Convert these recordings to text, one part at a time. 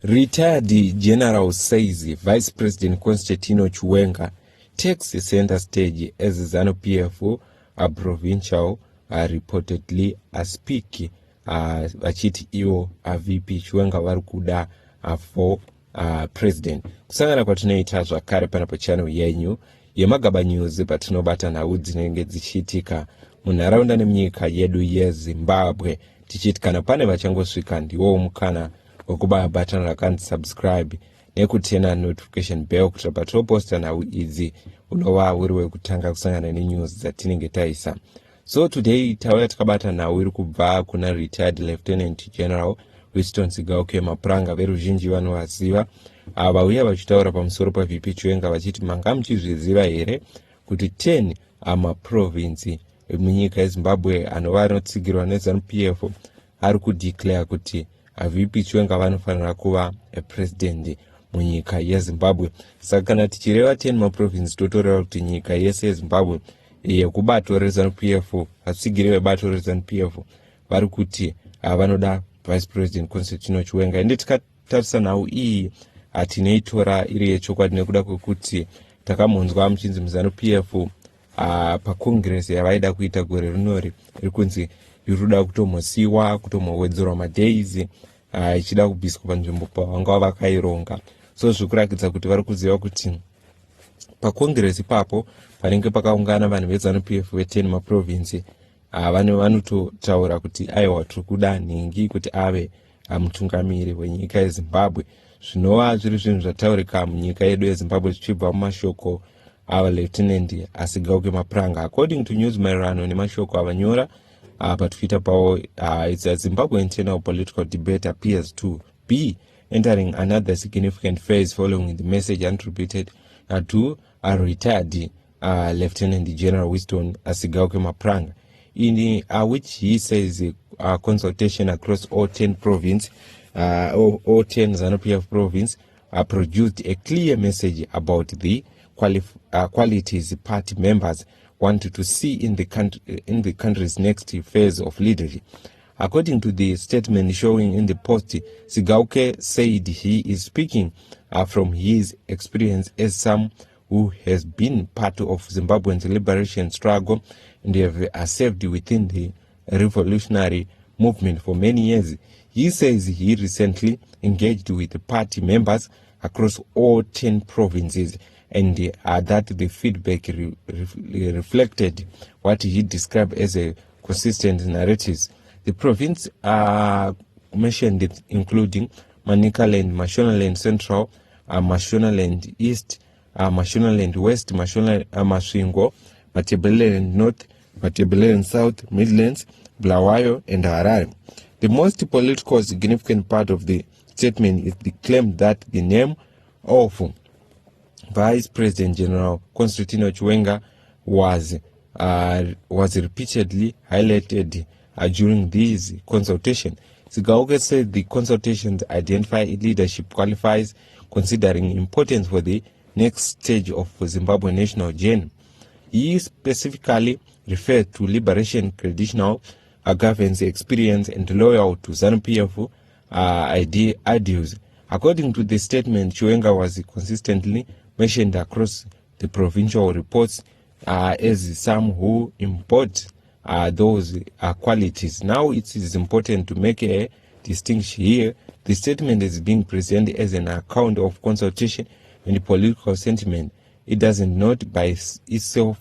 Retired general says Vice President Constantino Chiwenga takes the center stage as Zanu-PF Provincial reportedly speak vachiti iwo VP Chiwenga vari kuda for president. Kusangana kwatinoita zvakare pana pachannel yenyu yeMagaba News patinobata nhau dzinenge dzichiitika munharaunda nemunyika yedu yeZimbabwe, tichiti kana pane vachangosvika ndiwo mukana wekuba button rakanzi subscribe nekutena notification bell kuti patinoposta nhau idzi unova uri wekutanga kusangana nenews dzatinenge taisa. So today tauya takabata nhau iri kubva kuna retired Lieutenant General Winston Sigauke Mapranga. Veruzhinji vanovaziva vauya vachitaura pamusoro paVP Chiwenga vachiti manga muchizviziva here kuti 10 amaprovinsi munyika yeZimbabwe anova anotsigirwa neZanu-PF ari kudeclare kuti VP Chiwenga vanofanira kuva president munyika yeZimbabwe. Saka kana tichireva 10 maprovinsi totoreva kuti nyika yese yeZimbabwe yekubato reZanu-PF vatsigiri vebato reZanu-PF vari kuti vanoda Vice President Constantino Chiwenga. Ende tikatarisa nhau iyi tinoitora iri yechokwadi nekuda kwekuti takamonzwa muchinzi muZanu-PF pacongress yavaida kuita gore rinori iri kunzi irikuda kutomosiwa kutomowedzerwa madays ichida kubviswa panzvimbo pavanga vakaironga. So zvikurakidza kuti vari kuziva kuti pacongress ipapo panenge pakaungana vanhu veZanu-PF ve10 maprovinsi vanototaura kuti aiwa tiri kuda nhingi kuti ave mutungamiri wenyika yeZimbabwe. Zvinova zviri zvinhu zvataurika munyika yedu yeZimbabwe zvichibva mumashoko Lieutenant Sigauke Mapranga. According to news maererano nemashoko avanyora patwitter pavo, it's a Zimbabwe internal political debate appears to be entering another significant phase following the message attributed to a retired Lieutenant General Winston Sigauke Mapranga, in which he says a consultation across all 10 provinces, all 10 Zanu-PF province produced a clear message about the qualities party members wanted to see in the country's next phase of leadership. According to the statement showing in the post, Sigauke said he is speaking from his experience as someone who has been part of Zimbabwe's liberation struggle and have served within the revolutionary movement for many years. He says he recently engaged with the party members across all 10 provinces and that the feedback reflected what he described as a consistent narratives. The province mentioned including Manicaland, Mashonaland Central, Mashonaland East, Mashonaland West, Masvingo, Matabeleland North, Matabeleland South, Midlands, Bulawayo and Harare. The most political significant part of the statement is the claim that the name of Vice President General Constantino Chiwenga was repeatedly highlighted during these consultations. Sigauke said the consultations identify leadership qualifies considering importance for the next stage of Zimbabwe national journey. He specifically referred to liberation, traditional governance experience and loyal to Zanu-PF ideals. According to the statement, Chiwenga was consistently mentioned across the provincial reports as some who embodied those qualities. Now it is important to make a distinction here. The statement is being presented as an account of consultation and political sentiment. It doesn't not by itself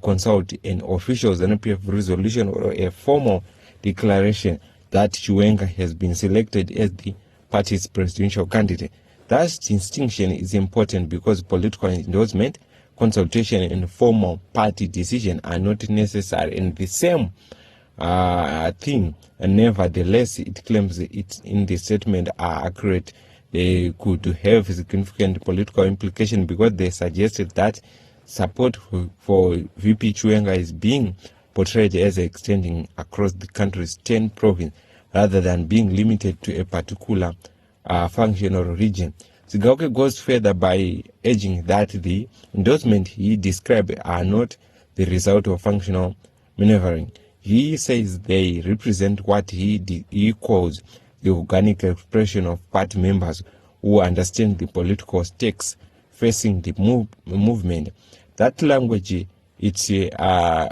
consult an official Zanu-PF resolution or a formal declaration that Chiwenga has been selected as the party's presidential candidate. That distinction is important because political endorsement, consultation, and formal party decision are not necessary in the same thing. And nevertheless, it claims it in the statement are accurate. They could have significant political implication because they suggested that support for VP Chiwenga is being portrayed as extending across the country's 10 provinces rather than being limited to a particular function or region. Sigauke goes further by urging that the endorsement he described are not the result of functional maneuvering. He says they represent what he calls the organic expression of party members who understand the political stakes facing the movement. That language, it's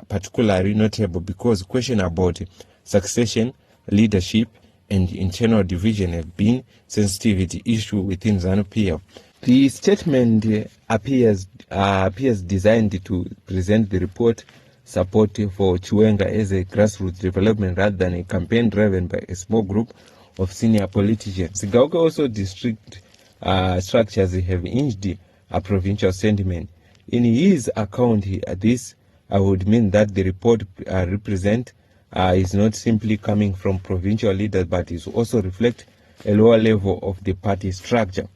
particularly notable because questions about succession, leadership, and internal division have been sensitivity issue within Zanu-PF. The statement appears designed to present the report support for Chiwenga as a grassroots development rather than a campaign driven by a small group of senior politicians. Sigauke also district structures have hinged a provincial sentiment. In his account, this would mean that the report represent is not simply coming from provincial leaders, but is also reflect a lower level of the party structure.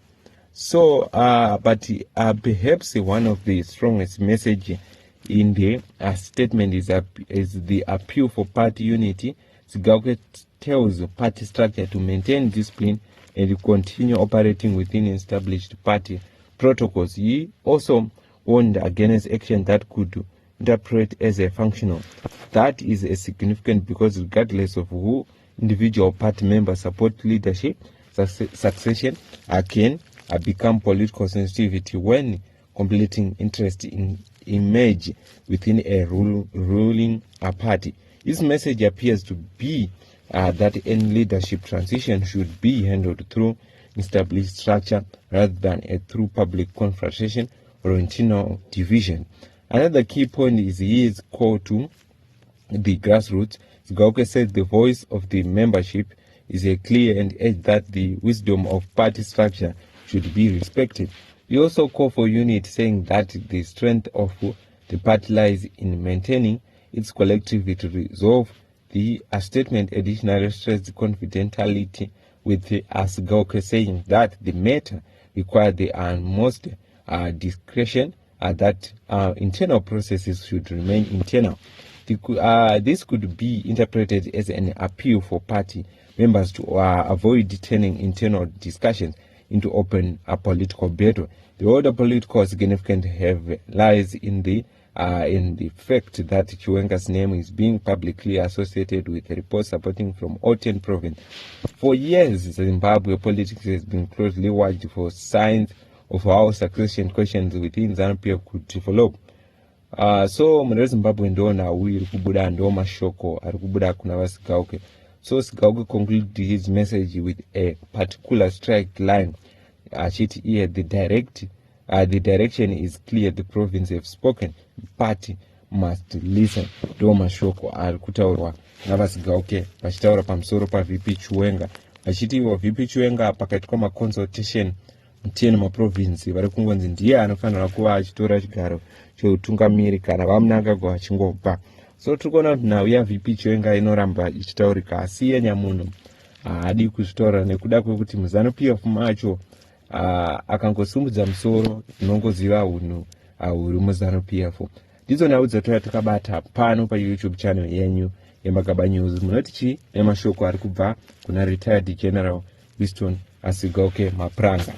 So, but perhaps one of the strongest message in the statement is the appeal for party unity. Sigauke tells the party structure to maintain discipline and continue operating within established party protocols. He also warned against action that could interpret as a functional. That is a significant because regardless of who individual party members support leadership, succession can become political sensitivity when completing interest in emerge within a ruling party. His message appears to be that any leadership transition should be handled through established structure rather than through public confrontation or internal division. Another key point is his call to the grassroots. Sigauke said the voice of the membership is clear and urged that the wisdom of party structure should be respected. He also called for unity, saying that the strength of the party lies in maintaining its collectivity to resolve the statement. Additionally stressed confidentiality, with Sigauke saying that the matter requires the utmost discretion, that internal processes should remain internal. This could be interpreted as an appeal for party members to avoid turning internal discussions into open political battle. The other political significance lies in the fact that Chiwenga's name is being publicly associated with reports supporting from all 10 provinces. For years, Zimbabwe politics has been closely watched for signs of how succession questions within Zanu-PF could develop. So mune Zimbabwe ndona uri kubuda ndo mashoko ari kubuda kuna vaSigauke. So Sigauke concluded his message with a particular strike line. Achiti here the direction is clear. The province have spoken. Party must listen. Ndo mashoko ari kutaurwa navaSigauke vachitaura pamusoro paVP Chiwenga. Achiti VP Chiwenga pakaitwa maconsultation 10 maprovinsi vari kungonzi ndiye anofanira kuva achitora chigaro cheutungamiri kana vamunangagwa vachingobva. So tikuona kuti nhau yaVP Chiwenga inoramba ichitaurika, asi yenyamunhu haadi kuzvitaura nekuda kwekuti muZanu-PF macho akangosimudza musoro inongoziva hunhu huri muZanu-PF. Ndidzo nhau dzatova takabata pano paYouTube channel yenyu yeMagaba News. Munoti chii nemashoko ari kubva kuna retired General Winston Sigauke Mapranga.